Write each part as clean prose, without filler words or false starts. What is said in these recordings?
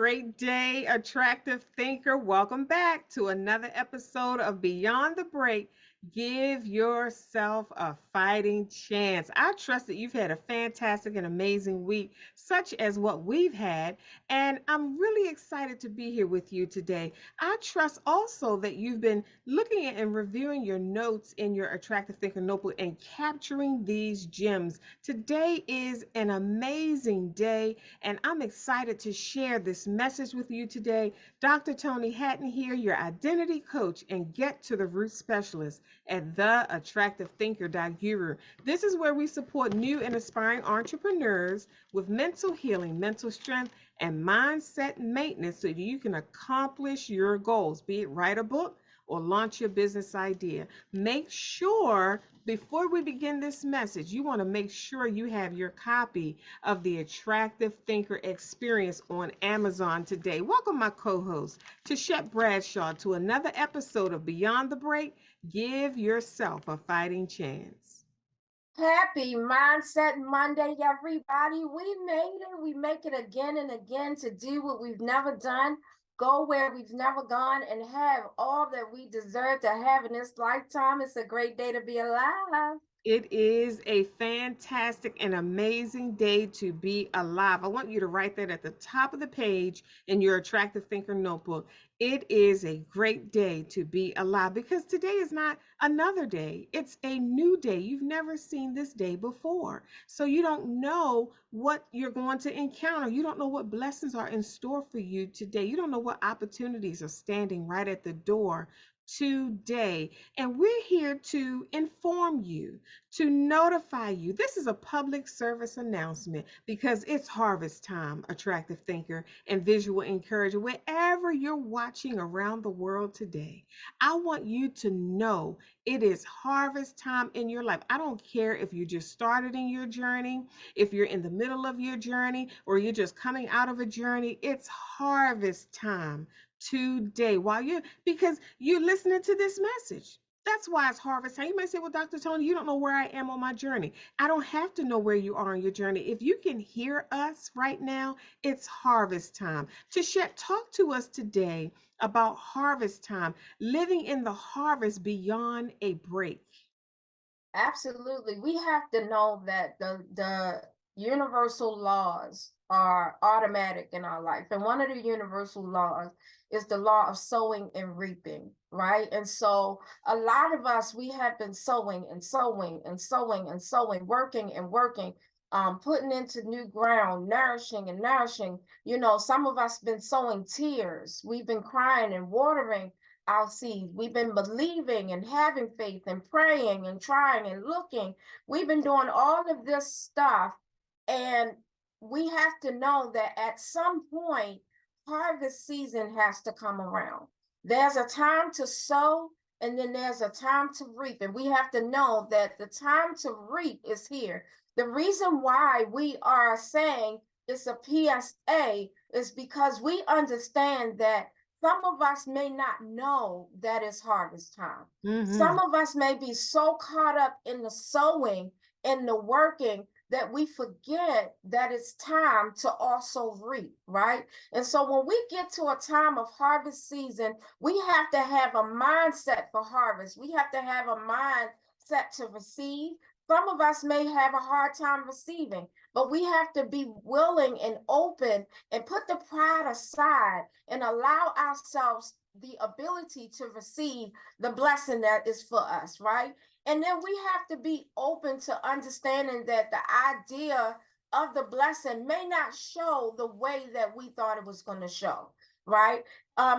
great day, attractive thinker. Welcome back to another episode of Beyond the Break. Give yourself a fighting chance. I trust that you've had a fantastic and amazing week, such as what we've had. And I'm really excited to be here with you today. I trust also that you've been looking at and reviewing your notes in your Attractive Thinker notebook and capturing these gems. Today is an amazing day and I'm excited to share this message with you today. Dr. Toni Hatton here, your identity coach and get to the root specialist at theattractivethinker.guru. This is where we support new and aspiring entrepreneurs with mental healing, mental strength, and mindset maintenance so that you can accomplish your goals, be it write a book or launch your business idea. Make sure before we begin this message, you want to make sure you have your copy of the Attractive Thinker Experience on Amazon today. Welcome, my co-host, Tichet Bradshaw, to another episode of Beyond the Break. Give yourself a fighting chance. Happy Mindset Monday, everybody. We made it. We make it again and again to do what we've never done, go where we've never gone, and have all that we deserve to have in this lifetime. It's a great day to be alive. It is a fantastic and amazing day to be alive. I want you to write that at the top of the page in your Attractive Thinker notebook. It is a great day to be alive because today is not another day. It's a new day. You've never seen this day before. So you don't know what you're going to encounter. You don't know what blessings are in store for you today. You don't know what opportunities are standing right at the door today. And we're here to inform you, to notify you. This is a public service announcement because it's harvest time, attractive thinker and visual encourager. Wherever you're watching around the world today, I want you to know it is harvest time in your life. I don't care if you just started in your journey, if you're in the middle of your journey, or you're just coming out of a journey. It's harvest time today while you're because you're listening to this message. That's why it's harvest time. You may say, well, Dr. Toni, you don't know where I am on my journey. I don't have to know where you are on your journey. If you can hear us right now, it's harvest time. Tishet, talk to us today about harvest time, living in the harvest beyond a break. Absolutely. We have to know that the universal laws are automatic in our life. And one of the universal laws is the law of sowing and reaping, right? And so a lot of us, we have been sowing and sowing and sowing and sowing, working and working, putting into new ground, nourishing and nourishing. Some of us been sowing tears. We've been crying and watering our seeds. We've been believing and having faith and praying and trying and looking. We've been doing all of this stuff. And we have to know that at some point, harvest season has to come around. There's a time to sow and then there's a time to reap. And we have to know that the time to reap is here. The reason why we are saying it's a PSA is because we understand that some of us may not know that it's harvest time. Mm-hmm. Some of us may be so caught up in the sowing and the working that we forget that it's time to also reap, right? And so when we get to a time of harvest season, we have to have a mindset for harvest. We have to have a mindset to receive. Some of us may have a hard time receiving, but we have to be willing and open and put the pride aside and allow ourselves the ability to receive the blessing that is for us, right? And then we have to be open to understanding that the idea of the blessing may not show the way that we thought it was going to show, right?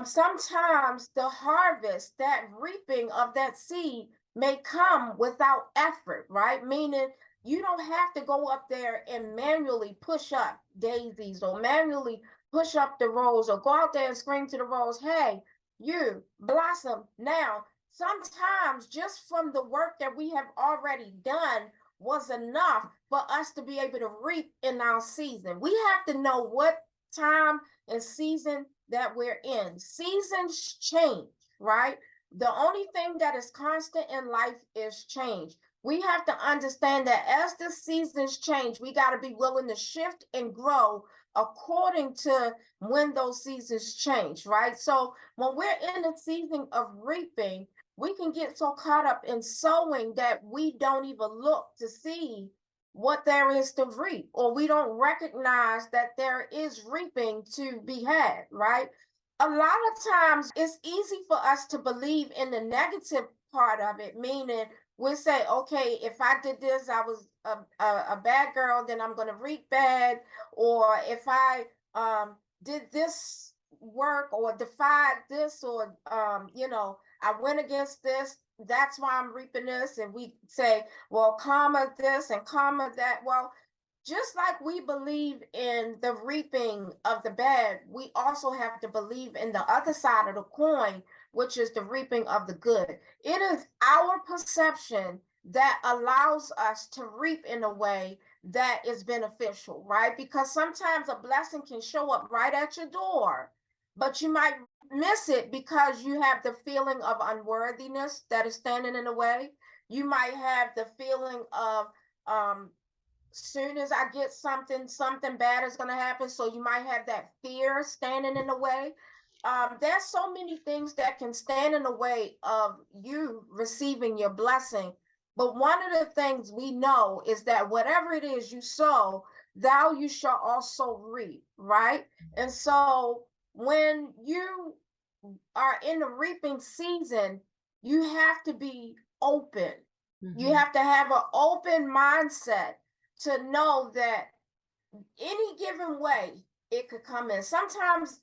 Sometimes the harvest, that reaping of that seed may come without effort, right? Meaning you don't have to go up there and manually push up daisies or manually push up the rose or go out there and scream to the rose, hey, you blossom now. Sometimes just from the work that we have already done was enough for us to be able to reap in our season. We have to know what time and season that we're in. Seasons change, right? The only thing that is constant in life is change. We have to understand that as the seasons change, we got to be willing to shift and grow according to when those seasons change, right? So when we're in the season of reaping, we can get so caught up in sowing that we don't even look to see what there is to reap, or we don't recognize that there is reaping to be had, right? A lot of times it's easy for us to believe in the negative part of it, meaning we say, okay, if I did this, I was a bad girl, then I'm going to reap bad. Or if I did this work or defied this, or, I went against this, that's why I'm reaping this. And we say, well, karma this and karma that. Well, just like we believe in the reaping of the bad, we also have to believe in the other side of the coin, which is the reaping of the good. It is our perception that allows us to reap in a way that is beneficial, right? Because sometimes a blessing can show up right at your door, but you might miss it because you have the feeling of unworthiness that is standing in the way. You might have the feeling of, um, soon as I get something, something bad is going to happen. So you might have that fear standing in the way. There's so many things that can stand in the way of you receiving your blessing. But one of the things we know is that whatever it is you sow, thou you shall also reap, right? And so when you are in the reaping season, you have to be open. You Mm-hmm. have to have an open mindset to know that any given way it could come in. Sometimes,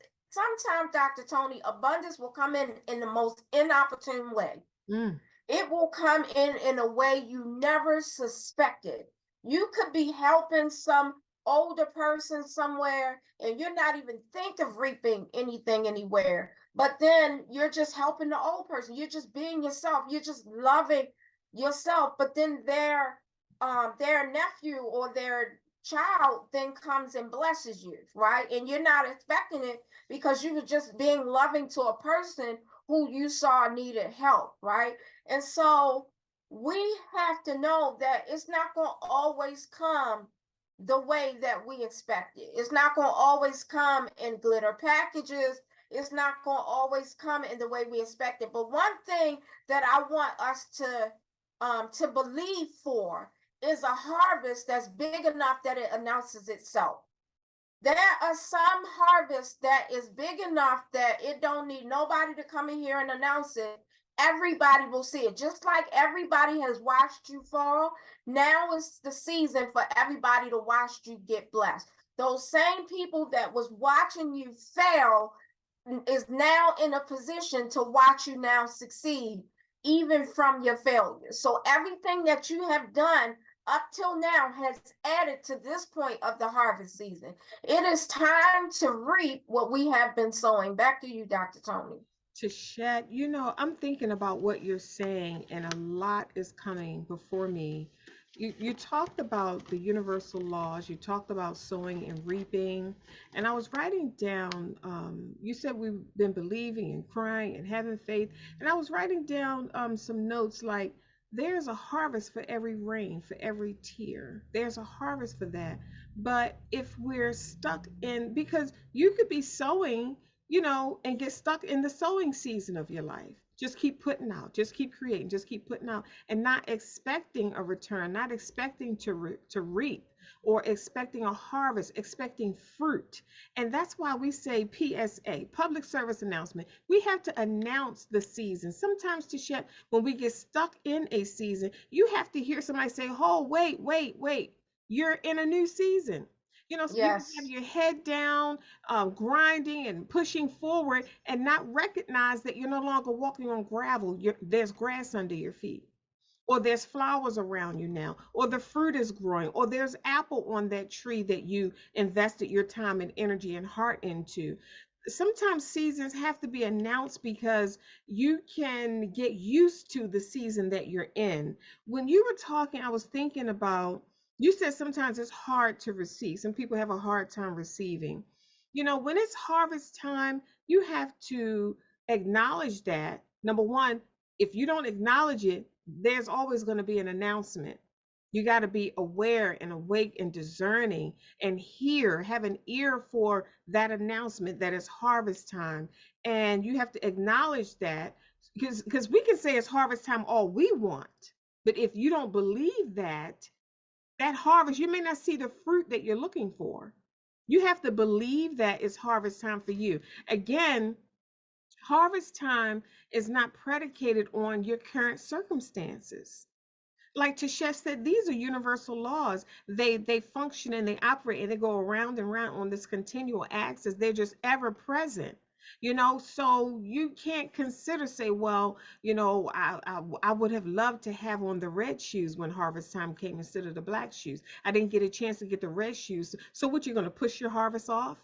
Dr. Toni, abundance will come in the most inopportune way. Mm. It will come in a way you never suspected. You could be helping some older person somewhere and you're not even think of reaping anything anywhere, but then you're just helping the old person. You're just being yourself. You're just loving yourself. But then their nephew or their child then comes and blesses you, right? And you're not expecting it because you were just being loving to a person who you saw needed help, right? And so we have to know that it's not going to always come the way that we expect it. It's not going to always come in glitter packages. It's not going to always come in the way we expect it. But one thing that I want us to believe for is a harvest that's big enough that it announces itself. There are some harvests that is big enough that it don't need nobody to come in here and announce it. Everybody will see it. Just like everybody has watched you fall, now is the season for everybody to watch you get blessed. Those same people that was watching you fail is now in a position to watch you now succeed, even from your failures. So everything that you have done up till now has added to this point of the harvest season. It is time to reap what we have been sowing. Back to you, Dr. Toni. Tichet, I'm thinking about what you're saying, and a lot is coming before me. You talked about the universal laws, you talked about sowing and reaping, and I was writing down, you said we've been believing and crying and having faith, and I was writing down some notes like, there's a harvest for every rain, for every tear. There's a harvest for that. But if we're stuck in, because you could be sowing, and get stuck in the sowing season of your life. Just keep putting out, just keep creating, just keep putting out, and not expecting a return, not expecting to reap, or expecting a harvest, expecting fruit. And that's why we say PSA, public service announcement. We have to announce the season. Sometimes, to when we get stuck in a season, you have to hear somebody say, "Oh, wait, wait, wait. You're in a new season." So you can have Yes, your head down, grinding and pushing forward, and not recognize that you're no longer walking on gravel. There's grass under your feet, or there's flowers around you now, or the fruit is growing, or there's apple on that tree that you invested your time and energy and heart into. Sometimes seasons have to be announced because you can get used to the season that you're in. When you were talking, I was thinking about, you said sometimes it's hard to receive. Some people have a hard time receiving. When it's harvest time, you have to acknowledge that. Number one, if you don't acknowledge it, there's always going to be an announcement. You got to be aware and awake and discerning and hear, have an ear for that announcement that it's harvest time. And you have to acknowledge that, because we can say it's harvest time all we want. But if you don't believe that, that harvest, you may not see the fruit that you're looking for. You have to believe that it's harvest time for you. Again, harvest time is not predicated on your current circumstances. Like Tashesh said, these are universal laws. They function and they operate and they go around and around on this continual axis. They're just ever present. So you can't consider, say, well, I would have loved to have on the red shoes when harvest time came instead of the black shoes. I didn't get a chance to get the red shoes. So what, you're going to push your harvest off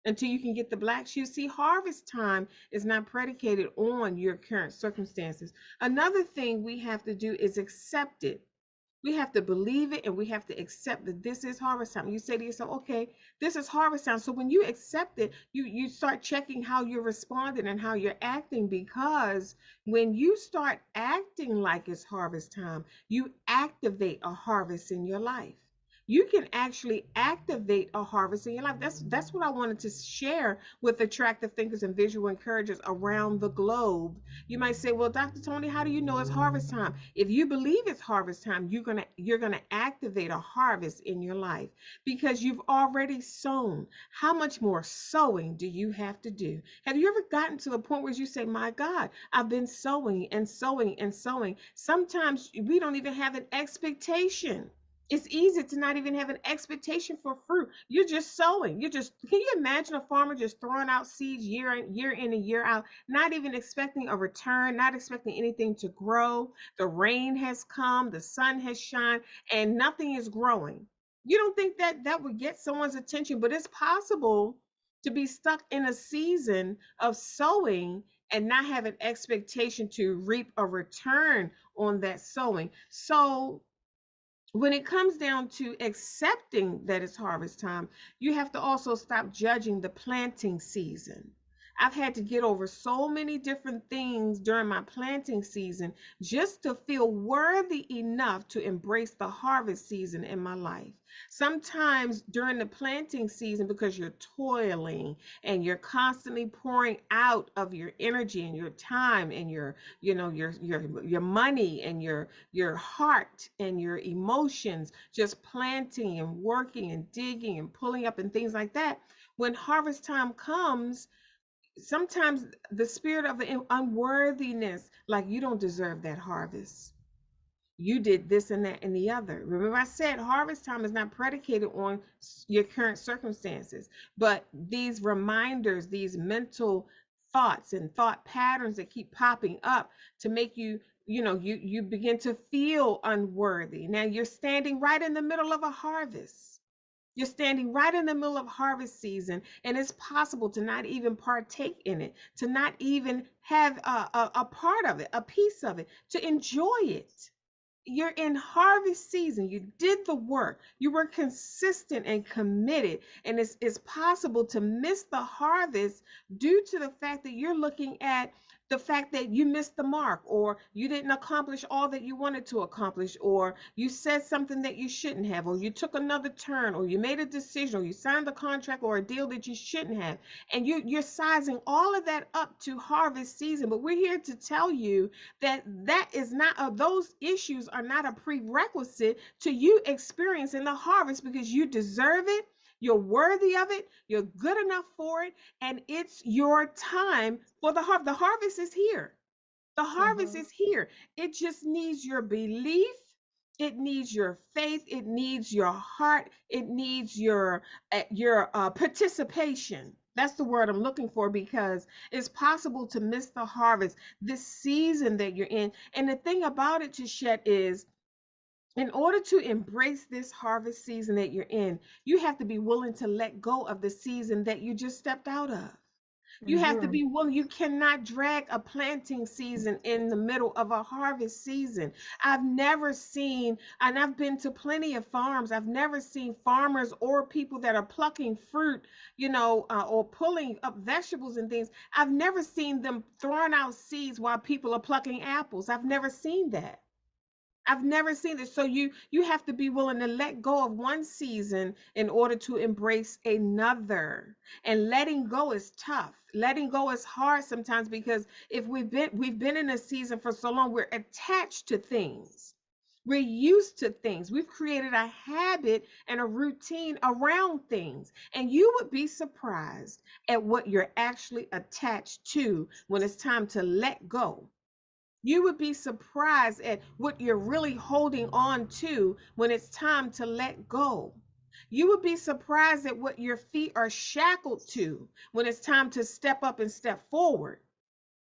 until you can get the black shoes? See, harvest time is not predicated on your current circumstances. Another thing we have to do is accept it. We have to believe it and we have to accept that this is harvest time. You say to yourself, okay, this is harvest time. So when you accept it, you start checking how you're responding and how you're acting, because when you start acting like it's harvest time, you activate a harvest in your life. You can actually activate a harvest in your life. That's what I wanted to share with attractive thinkers and visual encouragers around the globe. You might say, well, Dr. Toni, how do you know it's harvest time? If you believe it's harvest time, you're gonna activate a harvest in your life because you've already sown. How much more sowing do you have to do? Have you ever gotten to the point where you say, my God, I've been sowing and sowing and sowing? Sometimes we don't even have an expectation. It's easy to not even have an expectation for fruit. You're just sowing. Can you imagine a farmer just throwing out seeds year in and year out, not even expecting a return, not expecting anything to grow? The rain has come, the sun has shined, and nothing is growing. You don't think that that would get someone's attention, but it's possible to be stuck in a season of sowing and not have an expectation to reap a return on that sowing. So when it comes down to accepting that it's harvest time, you have to also stop judging the planting season. I've had to get over so many different things during my planting season just to feel worthy enough to embrace the harvest season in my life. Sometimes during the planting season, because you're toiling and you're constantly pouring out of your energy and your time and your money and your heart and your emotions, just planting and working and digging and pulling up and things like that. When harvest time comes, sometimes the spirit of unworthiness, like, you don't deserve that harvest. You did this and that and the other. Remember, I said harvest time is not predicated on your current circumstances, but these reminders, these mental thoughts and thought patterns that keep popping up to make you begin to feel unworthy. Now you're standing right in the middle of a harvest. You're standing right in the middle of harvest season, and it's possible to not even partake in it, to not even have a part of it, a piece of it, to enjoy it. You're in harvest season. You did the work. You were consistent and committed. And it's possible to miss the harvest due to the fact that you're looking at the fact that you missed the mark, or you didn't accomplish all that you wanted to accomplish, or you said something that you shouldn't have, or you took another turn, or you made a decision, or you signed a contract or a deal that you shouldn't have. And you're sizing all of that up to harvest season. But we're here to tell you that is not, those issues are not a prerequisite to you experiencing the harvest, because you deserve it. You're worthy of it. You're good enough for it. And it's your time for the harvest. The harvest is here. The harvest Mhm. is here. It just needs your belief. It needs your faith. It needs your heart. It needs your participation. That's the word I'm looking for, because it's possible to miss the harvest this season that you're in. And the thing about it, Tichet, is in order to embrace this harvest season that you're in, you have to be willing to let go of the season that you just stepped out of. You have to Mhm. be willing. You cannot drag a planting season in the middle of a harvest season. I've never seen, and I've been to plenty of farms, I've never seen farmers or people that are plucking fruit, or pulling up vegetables and things. I've never seen them throwing out seeds while people are plucking apples. I've never seen that. I've never seen this. So you have to be willing to let go of one season in order to embrace another. And letting go is tough. Letting go is hard sometimes because if we've been in a season for so long, we're attached to things. We're used to things. We've created a habit and a routine around things. And you would be surprised at what you're actually attached to when it's time to let go. You would be surprised at what you're really holding on to when it's time to let go. You would be surprised at what your feet are shackled to when it's time to step up and step forward.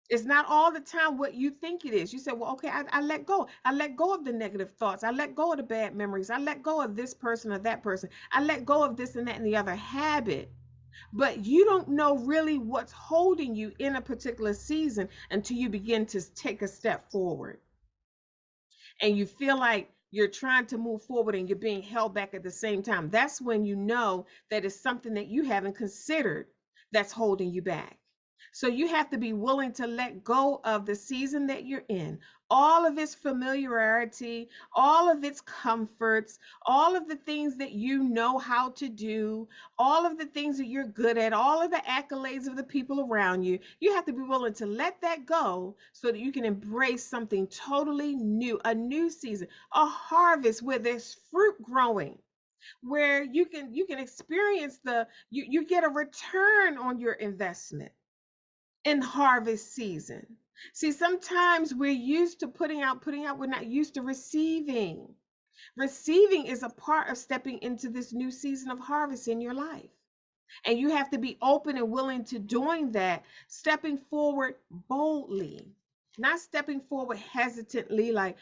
It's not all the time what you think it is. You say, well, okay, I let go. I let go of the negative thoughts. I let go of the bad memories. I let go of this person or that person. I let go of this and that and the other habit. But you don't know really what's holding you in a particular season until you begin to take a step forward and you feel like you're trying to move forward and you're being held back at the same time. That's when you know that it's something that you haven't considered that's holding you back. So you have to be willing to let go of the season that you're in, all of its familiarity, all of its comforts, all of the things that you know how to do, all of the things that you're good at, all of the accolades of the people around you. You have to be willing to let that go so that you can embrace something totally new, a new season, a harvest where there's fruit growing, where you can experience you get a return on your investment in harvest season. See, sometimes we're used to putting out, we're not used to receiving. Receiving is a part of stepping into this new season of harvest in your life. And you have to be open and willing to doing that, stepping forward boldly, not stepping forward hesitantly, like,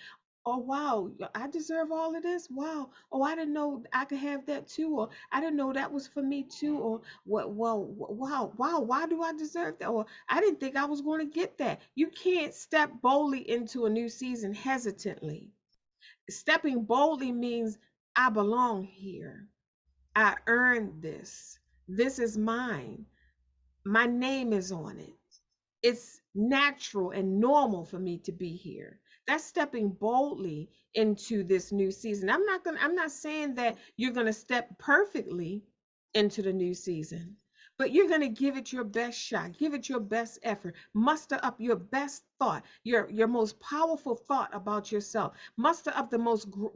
oh, wow, I deserve all of this. Wow. Oh, I didn't know I could have that too. Or I didn't know that was for me too. Or what? Well, wow, wow, why do I deserve that? Or I didn't think I was going to get that. You can't step boldly into a new season hesitantly. Stepping boldly means I belong here. I earned this. This is mine. My name is on it. It's natural and normal for me to be here. That's stepping boldly into this new season. I'm not saying that you're going to step perfectly into the new season, but you're going to give it your best shot, give it your best effort, muster up your best thought, your most powerful thought about yourself, muster up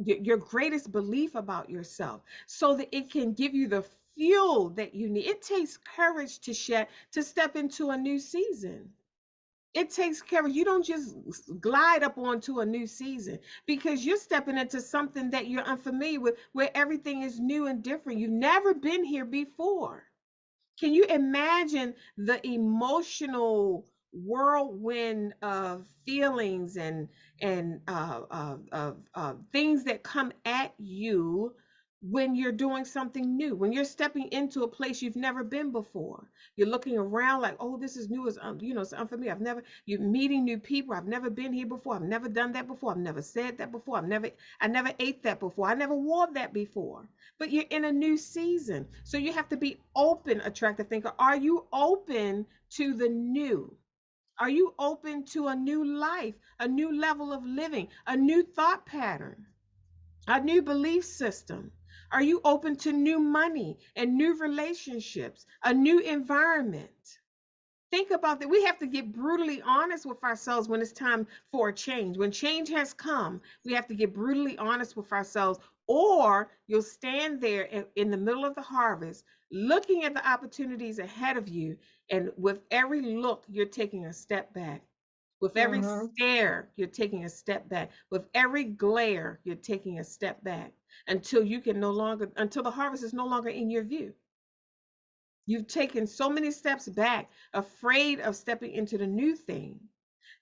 your greatest belief about yourself so that it can give you the fuel that you need. It takes courage to step into a new season. It takes courage. You don't just glide up onto a new season because you're stepping into something that you're unfamiliar with, where everything is new and different. You've never been here before. Can you imagine the emotional whirlwind of feelings and things that come at you when you're doing something new, when you're stepping into a place you've never been before? You're looking around like, oh, this is new, it's unfamiliar. You're meeting new people. I've never been here before. I've never done that before. I've never said that before. I never ate that before. I never wore that before. But you're in a new season. So you have to be open, attractive thinker. Are you open to the new? Are you open to a new life, a new level of living, a new thought pattern, a new belief system? Are you open to new money and new relationships, a new environment? Think about that. We have to get brutally honest with ourselves when it's time for a change. When change has come, we have to get brutally honest with ourselves, or you'll stand there in the middle of the harvest, looking at the opportunities ahead of you. And with every look, you're taking a step back. With every Mm-hmm. stare, you're taking a step back. With every glare, you're taking a step back until until the harvest is no longer in your view. You've taken so many steps back, afraid of stepping into the new thing,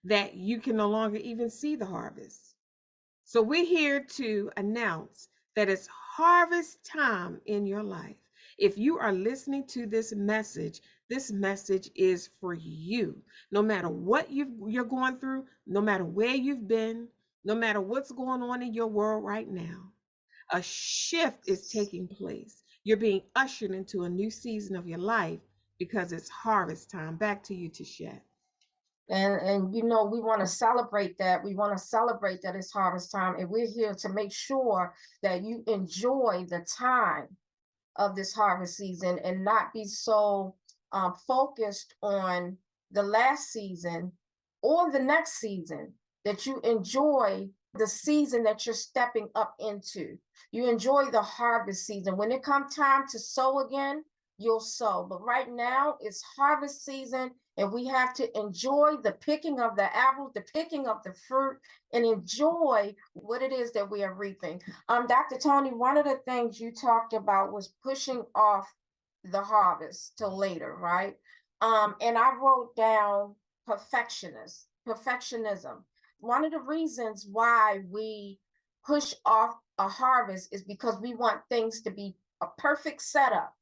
that you can no longer even see the harvest. So we're here to announce that it's harvest time in your life. If you are listening to this message is for you. No matter what you're going through, no matter where you've been, no matter what's going on in your world right now, a shift is taking place. You're being ushered into a new season of your life because it's harvest time. Back to you, Tichet. And you know, we want to celebrate that. We want to celebrate that it's harvest time, and we're here to make sure that you enjoy the time of this harvest season and not be so focused on the last season or the next season, that you enjoy the season that you're stepping up into. You enjoy the harvest season. When it comes time to sow again, you'll sow. But right now it's harvest season, and we have to enjoy the picking of the apples, the picking of the fruit, and enjoy what it is that we are reaping. Dr. Toni, one of the things you talked about was pushing off the harvest till later, right? And I wrote down perfectionism. One of the reasons why we push off a harvest is because we want things to be a perfect setup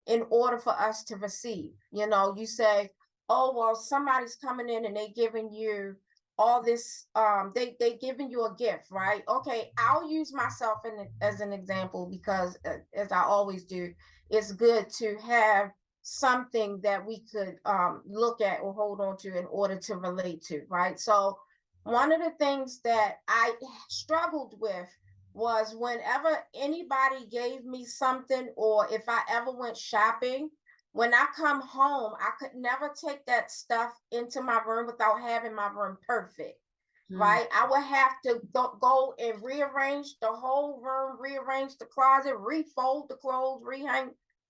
in order for us to receive. You know, you say, oh, well, somebody's coming in and they giving you all this, they giving you a gift, right? Okay, I'll use myself as an example, because as I always do, it's good to have something that we could look at or hold on to in order to relate to, right? So one of the things that I struggled with was whenever anybody gave me something, or if I ever went shopping, when I come home, I could never take that stuff into my room without having my room perfect, Mm. right? I would have to go and rearrange the whole room, rearrange the closet, refold the clothes,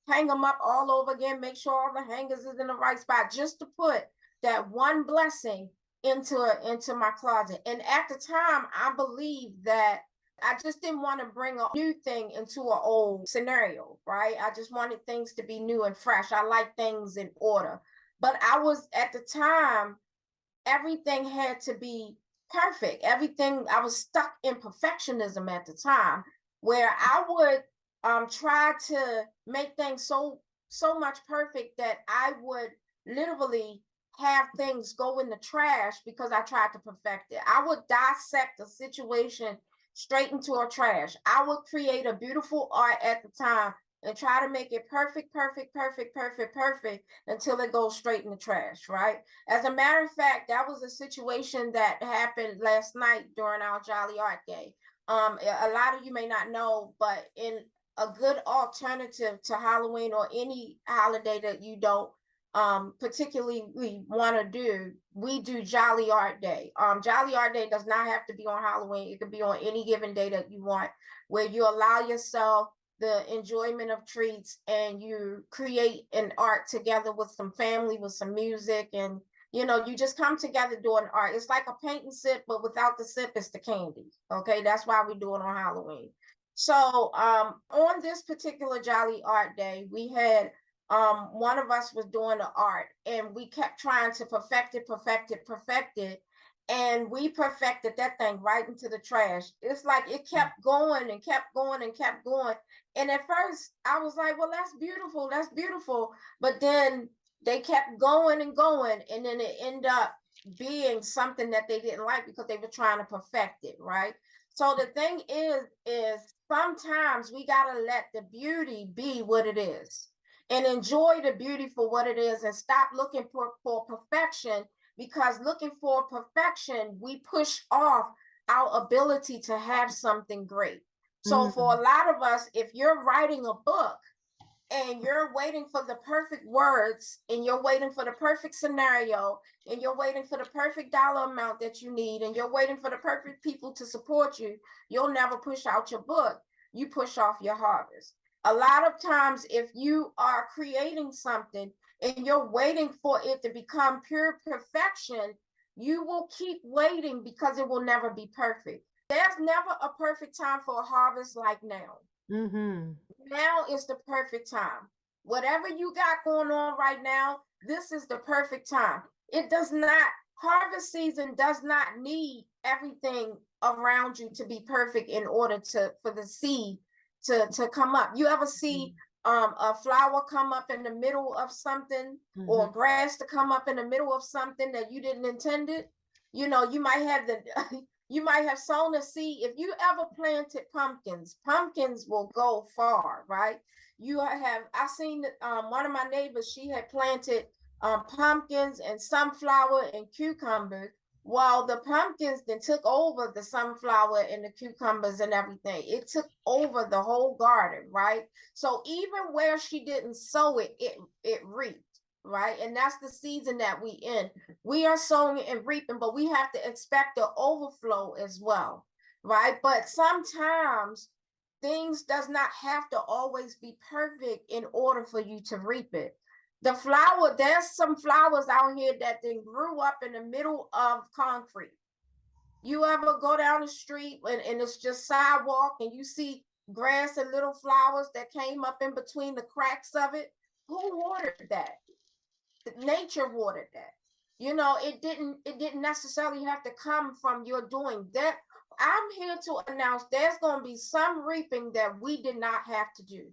hang them up all over again, make sure all the hangers is in the right spot, just to put that one blessing into my closet. And at the time, I believe that I just didn't want to bring a new thing into an old scenario, right? I just wanted things to be new and fresh. I like things in order. But I was, at the time, everything had to be perfect. Everything, I was stuck in perfectionism at the time, where I would try to make things so much perfect that I would literally have things go in the trash because I tried to perfect it. I would dissect a situation straight into a trash. I would create a beautiful art at the time and try to make it perfect, perfect, perfect, perfect, perfect until it goes straight in the trash, right? As a matter of fact, that was a situation that happened last night during our Jolly Art Day. A lot of you may not know, but in a good alternative to Halloween or any holiday that you don't particularly we want to do, we do Jolly Art Day. Jolly Art Day does not have to be on Halloween. It could be on any given day that you want, where you allow yourself the enjoyment of treats and you create an art together with some family, with some music, and you know, you just come together doing art. It's like a paint and sip, but without the sip, it's the candy. Okay, that's why we do it on Halloween. So on this particular Jolly Art Day, we had one of us was doing the art, and we kept trying to perfect it, and we perfected that thing right into the trash. It's like it kept going and kept going and kept going. And at first I was like, well, that's beautiful. But then they kept going and going, and then it ended up being something that they didn't like because they were trying to perfect it, right? So the thing is sometimes we gotta let the beauty be what it is and enjoy the beauty for what it is, and stop looking for perfection, because looking for perfection, we push off our ability to have something great. So for Mm. a lot of us, if you're writing a book and you're waiting for the perfect words, and you're waiting for the perfect scenario, and you're waiting for the perfect dollar amount that you need, and you're waiting for the perfect people to support you, you'll never push out your book. You push off your harvest. A lot of times, if you are creating something and you're waiting for it to become pure perfection, you will keep waiting because it will never be perfect. There's never a perfect time for a harvest like now. Mm-hmm. Now is the perfect time. Whatever you got going on right now, this is the perfect time. It does not, harvest season does not need everything around you to be perfect in order to for the seed to come up. You ever see a flower come up in the middle of something, Mm-hmm. or grass to come up in the middle of something that you didn't intend it? You know, you might have the you might have sown a seed. If you ever planted pumpkins, pumpkins will go far, right? You have, I seen one of my neighbors, she had planted pumpkins and sunflower and cucumbers, while the pumpkins then took over the sunflower and the cucumbers and everything. It took over the whole garden, right? So even where she didn't sow it, it reaped, right? And that's the season that we in. We are sowing and reaping, but we have to expect the overflow as well, right? But sometimes things does not have to always be perfect in order for you to reap it. There's some flowers out here that then grew up in the middle of concrete. You ever go down the street and it's just sidewalk and you see grass and little flowers that came up in between the cracks of it? Who watered that? Nature watered that. It didn't necessarily have to come from your doing that. I'm here to announce there's going to be some reaping that we did not have to do.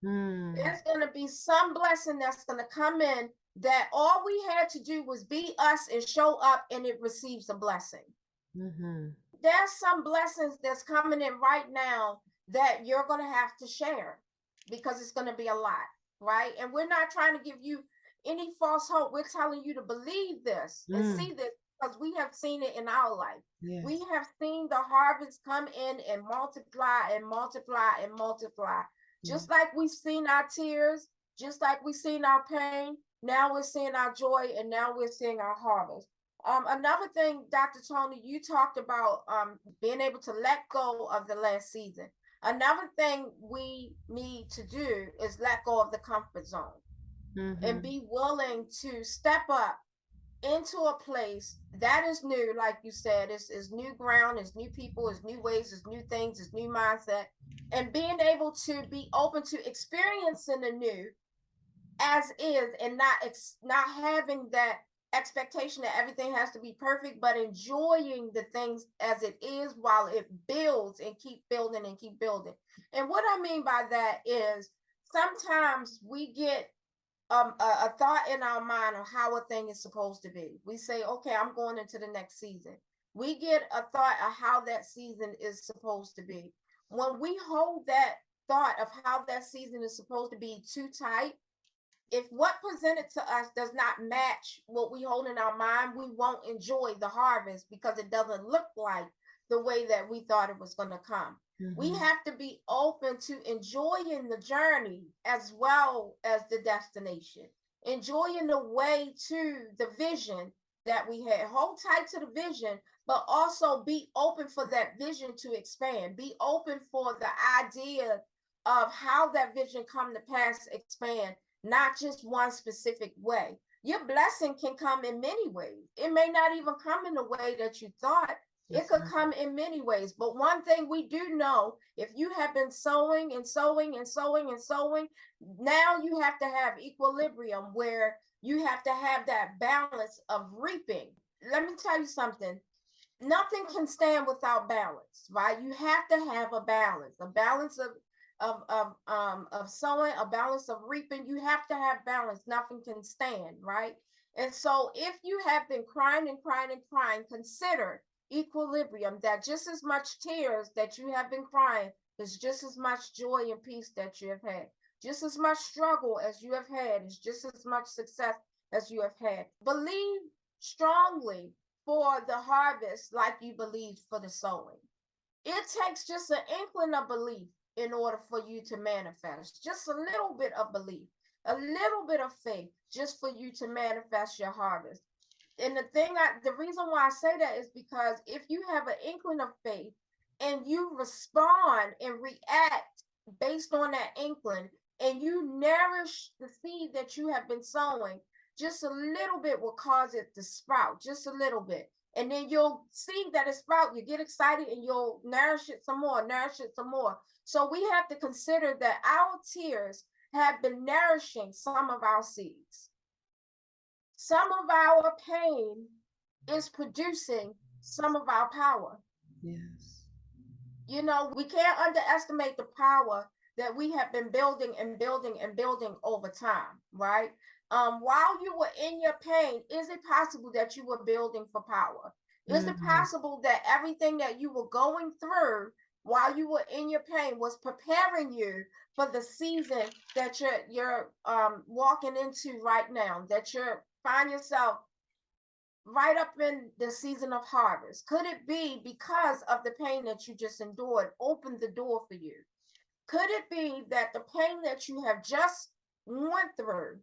There's going to be some blessing that's going to come in that all we had to do was be us and show up, and it receives a blessing. There's some blessings that's coming in right now that you're going to have to share, because it's going to be a lot, right? And we're not trying to give you any false hope. We're telling you to believe this and see this, because we have seen it in our life. Yes. We have seen the harvest come in and multiply and multiply and multiply. Just like we've seen our tears, just like we've seen our pain, now we're seeing our joy, and now we're seeing our harvest. Another thing, Dr. Toni, you talked about being able to let go of the last season. Another thing we need to do is let go of the comfort zone and be willing to step up into a place that is new. Like you said, it's new ground, it's new people, it's new ways, it's new things, it's new mindset, and being able to be open to experiencing the new as is, and not having that expectation that everything has to be perfect, but enjoying the things as it is while it builds and keep building and keep building. And what I mean by that is sometimes we get a thought in our mind of how a thing is supposed to be. We say, okay, I'm going into the next season. We get a thought of how that season is supposed to be. When we hold that thought of how that season is supposed to be too tight, if what presented to us does not match what we hold in our mind, we won't enjoy the harvest because it doesn't look like the way that we thought it was going to come. We have to be open to enjoying the journey as well as the destination, enjoying the way to the vision that we had. Hold tight to the vision, but also be open for that vision to expand. Be open for the idea of how that vision come to pass, expand, not just one specific way. Your blessing can come in many ways. It may not even come in the way that you thought. It could come in many ways. But one thing we do know, if you have been sowing and sowing and sowing and sowing, now you have to have equilibrium where you have to have that balance of reaping. Let me tell you something. Nothing can stand without balance, right? You have to have a balance of sowing, a balance of reaping. You have to have balance. Nothing can stand, right? And so if you have been crying and crying and crying, consider equilibrium, that just as much tears that you have been crying is just as much joy and peace that you have had. Just as much struggle as you have had is just as much success as you have had. Believe strongly for the harvest like you believe for the sowing. It takes just an inkling of belief in order for you to manifest. Just a little bit of belief, a little bit of faith, just for you to manifest your harvest. And the reason why I say that is because if you have an inkling of faith and you respond and react based on that inkling, and you nourish the seed that you have been sowing, just a little bit will cause it to sprout, just a little bit. And then you'll see that it sprout, you get excited, and you'll nourish it some more, nourish it some more. So we have to consider that our tears have been nourishing some of our seeds. Some of our pain is producing some of our power. Yes. We can't underestimate the power that we have been building and building and building over time, right? While you were in your pain, is it possible that you were building for power? Is it possible that everything that you were going through while you were in your pain was preparing you for the season that you're walking into right now, that you're find yourself right up in the season of harvest? Could it be because of the pain that you just endured opened the door for you? Could it be that the pain that you have just went through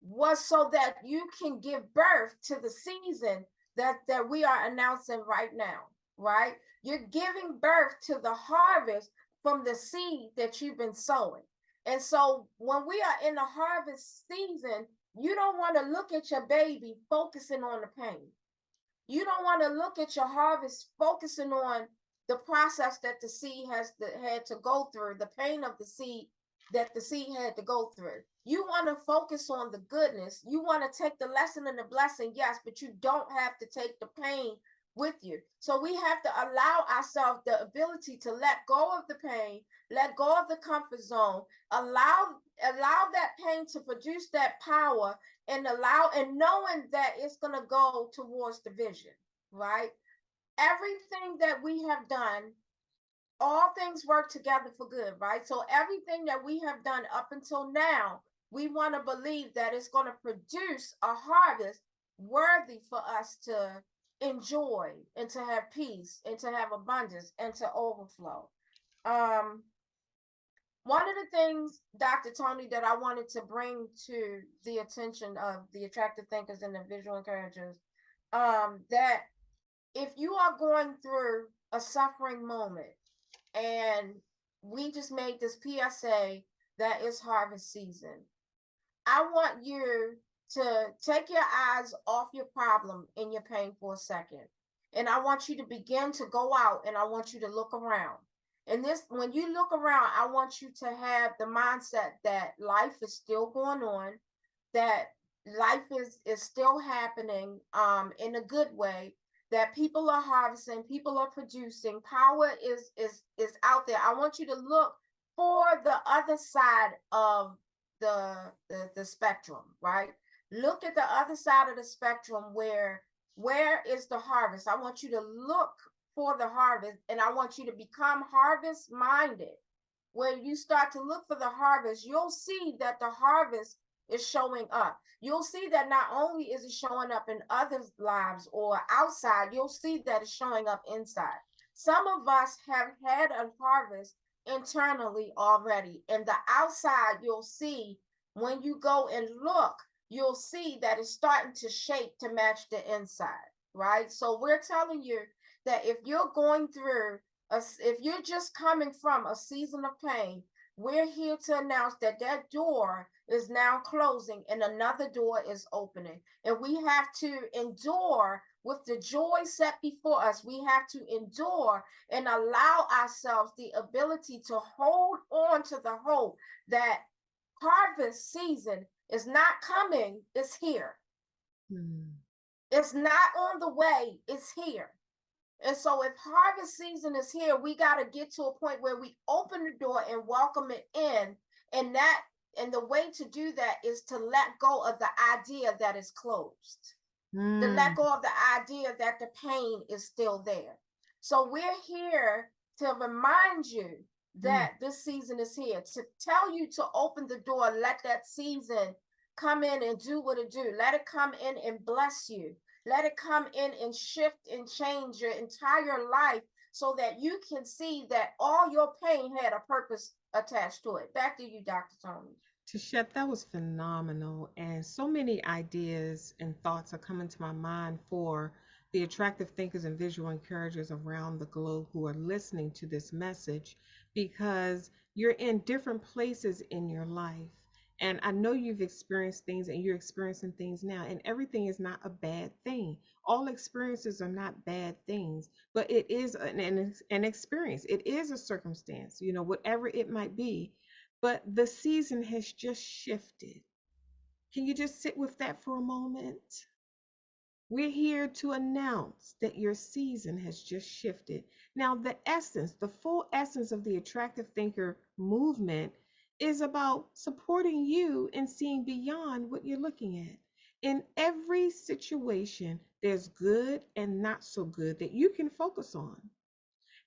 was so that you can give birth to the season that we are announcing right now, right? You're giving birth to the harvest from the seed that you've been sowing. And so when we are in the harvest season, you don't want to look at your baby focusing on the pain. You don't want to look at your harvest focusing on the process that the seed had to go through, the pain of the seed that the seed had to go through. You want to focus on the goodness. You want to take the lesson and the blessing, yes, but you don't have to take the pain with you. So we have to allow ourselves the ability to let go of the pain, let go of the comfort zone, allow that pain to produce that power, and knowing that it's going to go towards the vision, right? Everything that we have done, all things work together for good, right? So everything that we have done up until now, we want to believe that it's going to produce a harvest worthy for us to enjoy and to have peace and to have abundance and to overflow. Um, One of the things, Dr. Toni, that I wanted to bring to the attention of the attractive thinkers and the visual encouragers, that if you are going through a suffering moment, and we just made this PSA that it's harvest season, I want you to take your eyes off your problem and your pain for a second. And I want you to begin to go out and I want you to look around. And this, when you look around, I want you to have the mindset that life is still going on, that life is still happening in a good way, that people are harvesting, people are producing, power is out there. I want you to look for the other side of the spectrum, right? Look at the other side of the spectrum where is the harvest? I want you to look for the harvest, and I want you to become harvest minded. When you start to look for the harvest, you'll see that the harvest is showing up. You'll see that not only is it showing up in others' lives or outside, you'll see that it's showing up inside. Some of us have had a harvest internally already, and the outside you'll see when you go and look, you'll see that it's starting to shape to match the inside, right? So we're telling you that if you're going through if you're just coming from a season of pain, we're here to announce that that door is now closing and another door is opening. And we have to endure with the joy set before us. We have to endure and allow ourselves the ability to hold on to the hope that harvest season is not coming, it's here. It's not on the way, it's here. And so if harvest season is here, we got to get to a point where we open the door and welcome it in. And the way to do that is to let go of the idea that it's closed. To let go of the idea that the pain is still there. So we're here to remind you that this season is here, to tell you to open the door, let that season come in and do what it do. Let it come in and bless you. Let it come in and shift and change your entire life so that you can see that all your pain had a purpose attached to it. Back to you, Dr. Toni. Tichet, that was phenomenal. And so many ideas and thoughts are coming to my mind for the attractive thinkers and visual encouragers around the globe who are listening to this message, because you're in different places in your life. And I know you've experienced things and you're experiencing things now, and everything is not a bad thing. All experiences are not bad things, but it is an experience. It is a circumstance, whatever it might be, but the season has just shifted. Can you just sit with that for a moment? We're here to announce that your season has just shifted. Now, the full essence of the attractive thinker movement is about supporting you and seeing beyond what you're looking at. In every situation, there's good and not so good that you can focus on.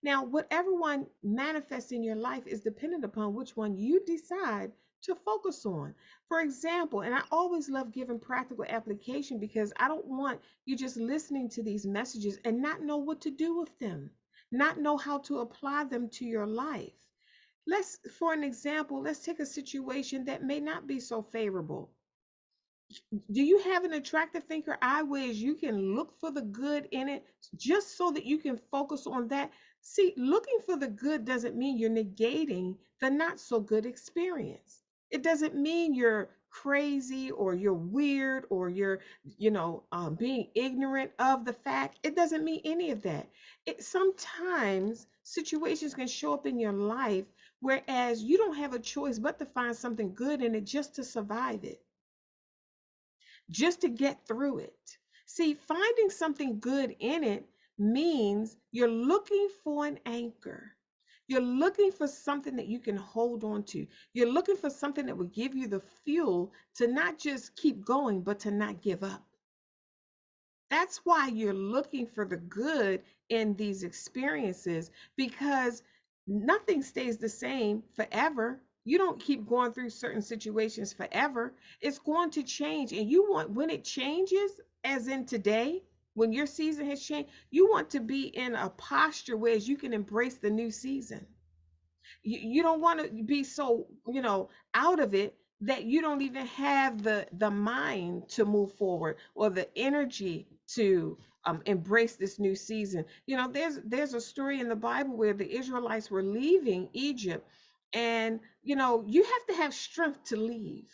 Now, whatever one manifests in your life is dependent upon which one you decide to focus on. For example, and I always love giving practical application because I don't want you just listening to these messages and not know what to do with them, not know how to apply them to your life. For an example, let's take a situation that may not be so favorable. Do you have an attractive thinker eye ways you can look for the good in it just so that you can focus on that? See, looking for the good doesn't mean you're negating the not so good experience. It doesn't mean you're crazy or you're weird or you're, being ignorant of the fact. It doesn't mean any of that. Sometimes situations can show up in your life, whereas you don't have a choice but to find something good in it just to survive it, just to get through it. See, finding something good in it means you're looking for an anchor. You're looking for something that you can hold on to. You're looking for something that will give you the fuel to not just keep going, but to not give up. That's why you're looking for the good in these experiences, because nothing stays the same forever. You don't keep going through certain situations forever. It's going to change. And you want, when it changes, as in today, when your season has changed, you want to be in a posture where you can embrace the new season. You don't want to be so, out of it that you don't even have the mind to move forward or the energy to embrace this new season. There's a story in the Bible where the Israelites were leaving Egypt, and you have to have strength to leave.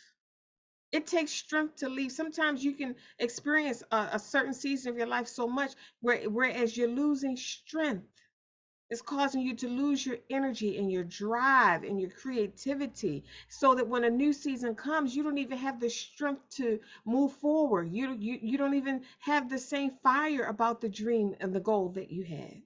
It takes strength to leave. Sometimes you can experience a certain season of your life so much whereas you're losing strength. It's causing you to lose your energy and your drive and your creativity, so that when a new season comes, you don't even have the strength to move forward. You don't even have the same fire about the dream and the goal that you had.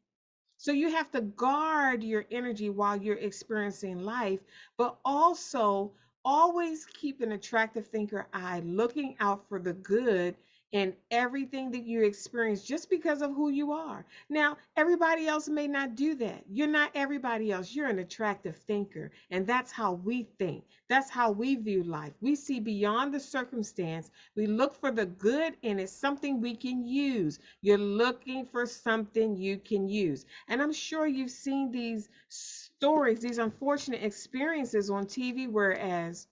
So you have to guard your energy while you're experiencing life, but also always keep an attractive thinker eye, looking out for the good in everything that you experience just because of who you are. Now, everybody else may not do that. You're not everybody else. You're an attractive thinker, and that's how we think. That's how we view life. We see beyond the circumstance. We look for the good in it, something we can use. You're looking for something you can use. And I'm sure you've seen these stories, these unfortunate experiences on TV, whereas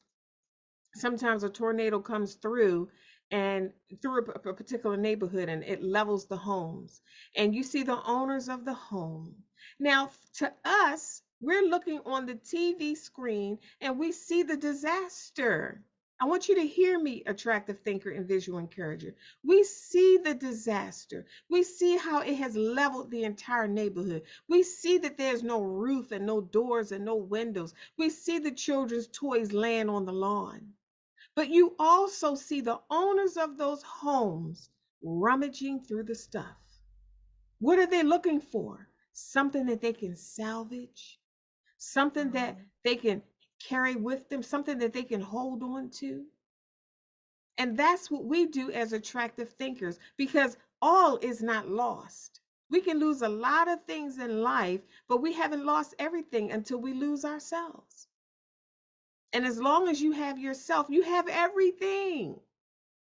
sometimes a tornado comes through and through a particular neighborhood, and it levels the homes, and you see the owners of the home. Now, to us, we're looking on the TV screen and we see the disaster. I want you to hear me, attractive thinker and visual encourager. We see the disaster. We see how it has leveled the entire neighborhood. We see that there's no roof and no doors and no windows. We see the children's toys laying on the lawn. But you also see the owners of those homes rummaging through the stuff. What are they looking for? Something that they can salvage, something that Mhm. they can carry with them, something that they can hold on to. And that's what we do as attractive thinkers, because all is not lost. We can lose a lot of things in life, but we haven't lost everything until we lose ourselves. And as long as you have yourself, you have everything.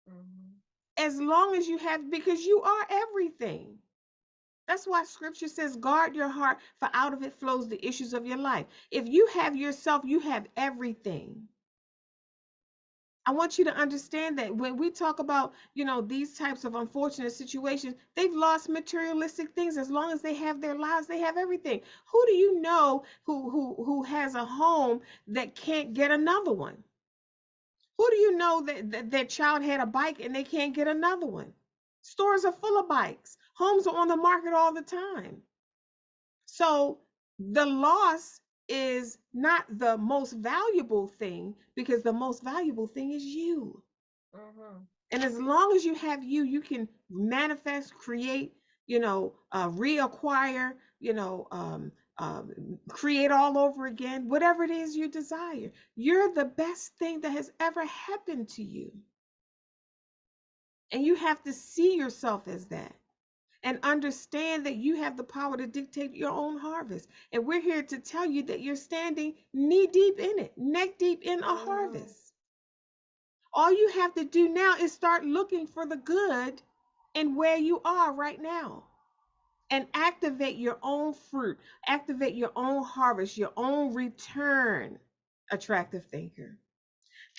Mhm. As long as you have, because you are everything. That's why scripture says, guard your heart, for out of it flows the issues of your life. If you have yourself, you have everything. I want you to understand that when we talk about, these types of unfortunate situations, they've lost materialistic things. As long as they have their lives, they have everything. Who do you know who has a home that can't get another one? Who do you know that their child had a bike and they can't get another one? Stores are full of bikes. Homes are on the market all the time. So the loss is not the most valuable thing, because the most valuable thing is you. Mhm. And as long as you have you, you can manifest, create, reacquire, create all over again, whatever it is you desire. You're the best thing that has ever happened to you. And you have to see yourself as that. and understand that you have the power to dictate your own harvest. And we're here to tell you that you're standing knee deep in it, neck deep in a Mhm. harvest. All you have to do now is start looking for the good in where you are right now and activate your own fruit, activate your own harvest, your own return, attractive thinker.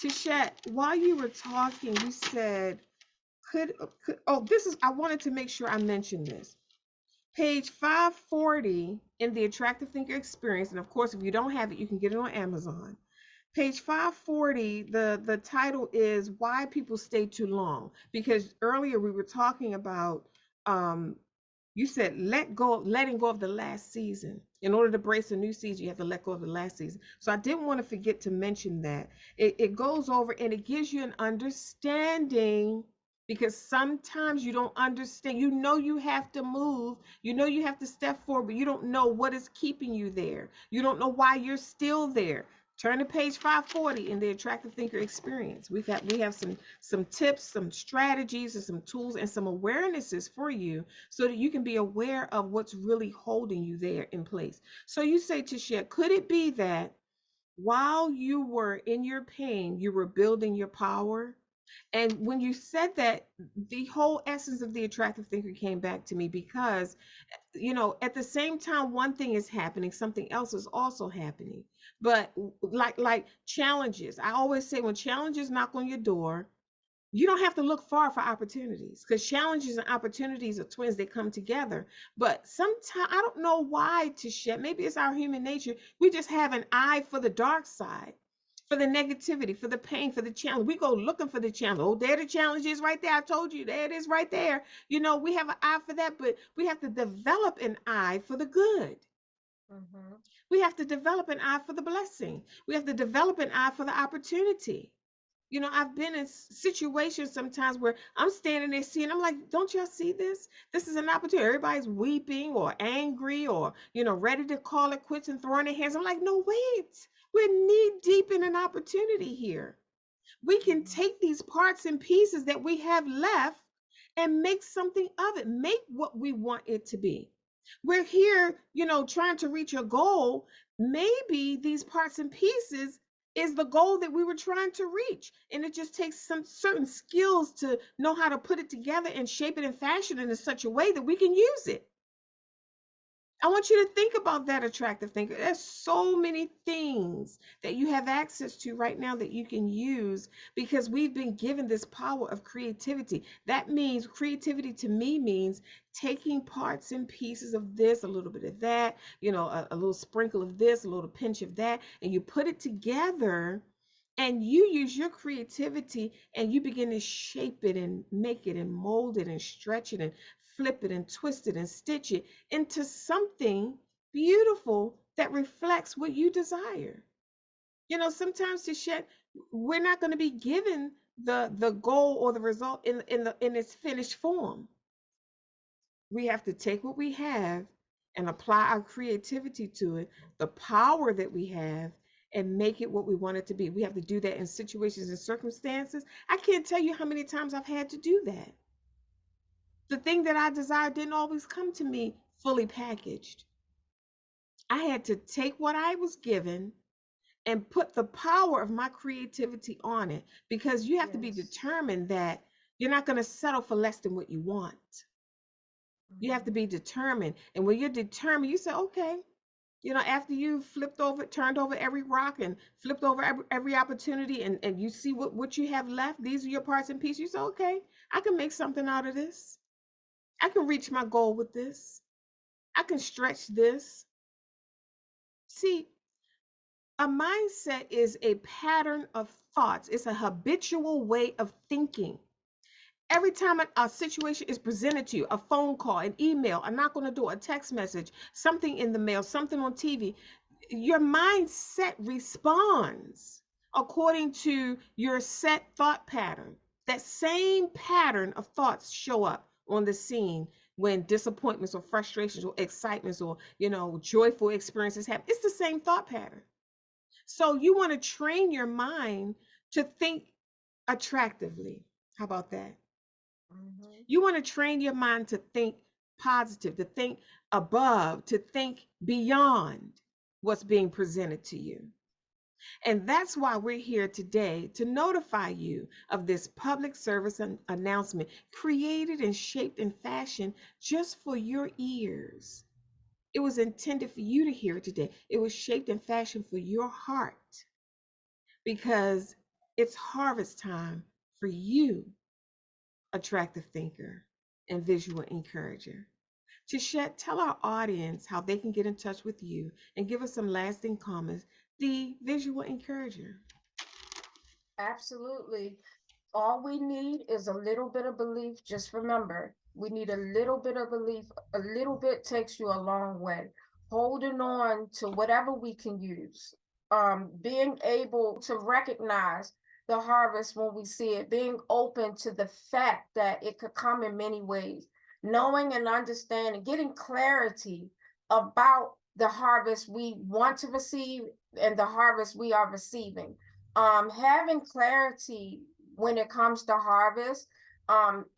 Tichet, while you were talking, you said, this is, I wanted to make sure I mentioned this. Page 540 in the Attractive Thinker Experience, and of course, if you don't have it, you can get it on Amazon. Page 540, the title is Why People Stay Too Long. Because earlier we were talking about, you said letting go of the last season. In order to brace a new season, you have to let go of the last season. So I didn't want to forget to mention that. It goes over and it gives you an understanding, because sometimes you don't understand. You know you have to move, you know you have to step forward, but you don't know what is keeping you there. You don't know why you're still there. Turn to page 540 in the Attractive Thinker Experience. We have some tips, some strategies, and some tools and some awarenesses for you so that you can be aware of what's really holding you there in place. So you say, Tisha, could it be that while you were in your pain, you were building your power? And when you said that, the whole essence of the attractive thinker came back to me, because at the same time one thing is happening, something else is also happening. But like challenges, I always say, when challenges knock on your door, you don't have to look far for opportunities, because challenges and opportunities are twins. They come together. But sometimes, I don't know why, to share, maybe it's our human nature, we just have an eye for the dark side, for the negativity, for the pain, for the challenge. We go looking for the challenge. Oh, there the challenge is right there. I told you, there it is right there. We have an eye for that, but we have to develop an eye for the good. Mhm. We have to develop an eye for the blessing. We have to develop an eye for the opportunity. I've been in situations sometimes where I'm standing there seeing, I'm like, don't y'all see this? This is an opportunity. Everybody's weeping or angry or, ready to call it quits and throwing their hands. I'm like, no, wait. We're knee deep in an opportunity here. We can Mhm. take these parts and pieces that we have left and make something of it, make what we want it to be. We're here, trying to reach a goal. Maybe these parts and pieces is the goal that we were trying to reach. And it just takes some certain skills to know how to put it together and shape it and fashion it in such a way that we can use it. I want you to think about that, attractive thinker. There's so many things that you have access to right now that you can use, because we've been given this power of creativity. That means creativity, to me, means taking parts and pieces of this, a little bit of that, a little sprinkle of this, a little pinch of that, and you put it together and you use your creativity and you begin to shape it and make it and mold it and stretch it and flip it and twist it and stitch it into something beautiful that reflects what you desire. Sometimes, to shed, we're not going to be given the goal or the result in its finished form. We have to take what we have and apply our creativity to it, the power that we have, and make it what we want it to be. We have to do that in situations and circumstances. I can't tell you how many times I've had to do that. The thing that I desired didn't always come to me fully packaged. I had to take what I was given and put the power of my creativity on it, because you have to be Yes. determined that you're not going to settle for less than what you want. You have to Mhm. be determined. And when you're determined, you say, okay, after you flipped over, turned over every rock and flipped over every opportunity, and you see what you have left, these are your parts and pieces, you say, okay, I can make something out of this. I can reach my goal with this. I can stretch this. See, a mindset is a pattern of thoughts, it's a habitual way of thinking. Every time a situation is presented to you, a phone call, an email, a knock on the door, a text message, something in the mail, something on TV, your mindset responds according to your set thought pattern. That same pattern of thoughts show up on the scene when disappointments or frustrations or excitements or joyful experiences happen. It's the same thought pattern. So you want to train your mind to think attractively. How about that? Mhm. You want to train your mind to think positive, to think above, to think beyond what's being presented to you. And that's why we're here today to notify you of this public service announcement created and shaped and fashioned just for your ears. It was intended for you to hear it today. It was shaped and fashioned for your heart because it's harvest time for you, attractive thinker and visual encourager. Tichet, tell our audience how they can get in touch with you and give us some lasting comments. The visual encourager. Absolutely. All we need is a little bit of belief. Just remember, we need a little bit of belief. A little bit takes you a long way. Holding on to whatever we can use. Being able to recognize the harvest when we see it, being open to the fact that it could come in many ways, knowing and understanding, getting clarity about the harvest we want to receive and the harvest we are receiving. Having clarity when it comes to harvest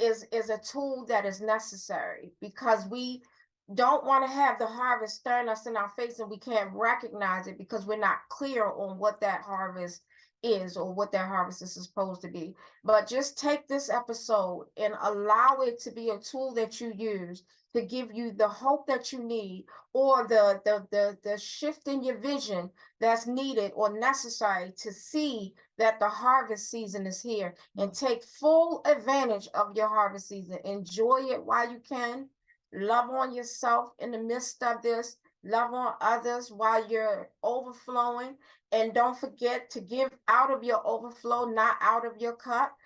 is a tool that is necessary because we don't want to have the harvest staring us in our face and we can't recognize it because we're not clear on what that harvest is or what that harvest is supposed to be. But just take this episode and allow it to be a tool that you use to give you the hope that you need or the shift in your vision that's needed or necessary to see that the harvest season is here and take full advantage of your harvest season. Enjoy it while you can. Love on yourself in the midst of this. Love on others while you're overflowing. And don't forget to give out of your overflow, not out of your cup,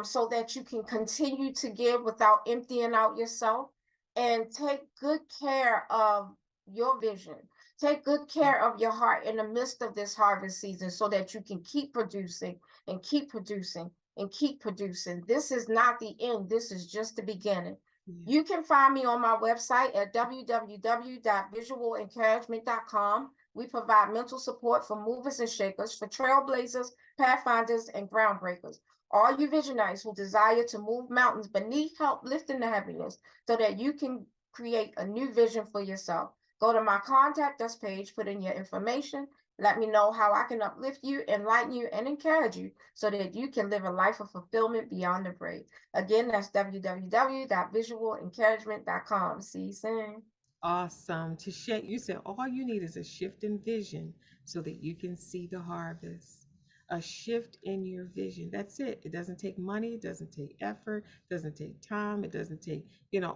so that you can continue to give without emptying out yourself. And take good care of your vision. Take good care of your heart in the midst of this harvest season so that you can keep producing and keep producing and keep producing. This is not the end. This is just the beginning. Yeah. You can find me on my website at www.visualencouragement.com. We provide mental support for movers and shakers, for trailblazers, pathfinders, and groundbreakers. All you visionaries who desire to move mountains but need help lifting the heaviness so that you can create a new vision for yourself. Go to my contact us page, put in your information, let me know how I can uplift you, enlighten you, and encourage you so that you can live a life of fulfillment beyond the brave. Again, that's www.visualencouragement.com. See you soon. Awesome. Tichet, you said all you need is a shift in vision so that you can see the harvest. A shift in your vision. That's it. It doesn't take money, it doesn't take effort, it doesn't take time, it doesn't take,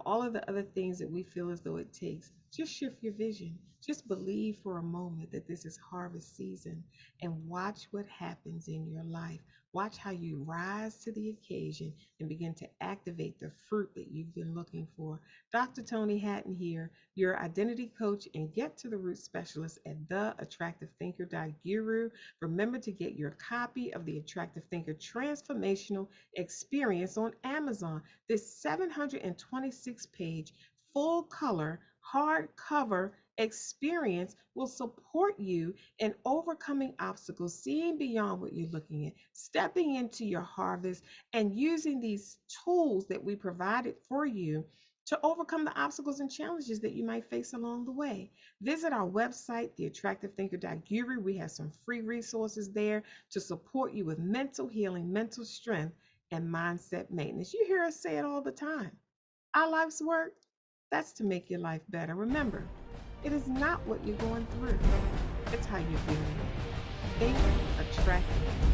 all of the other things that we feel as though it takes. Just shift your vision. Just believe for a moment that this is harvest season and watch what happens in your life. Watch how you rise to the occasion and begin to activate the fruit that you've been looking for. Dr. Toni Hatton here, your identity coach and get to the root specialist at theattractivethinker.guru. Remember to get your copy of the Attractive Thinker Transformational Experience on Amazon. This 726 page full color hardcover experience will support you in overcoming obstacles, seeing beyond what you're looking at, stepping into your harvest, and using these tools that we provided for you to overcome the obstacles and challenges that you might face along the way. Visit our website, theattractivethinker.guru. We have some free resources there to support you with mental healing, mental strength, and mindset maintenance. You hear us say it all the time. Our life's work, that's to make your life better. Remember, it is not what you're going through, it's how you're doing it. Think attractive.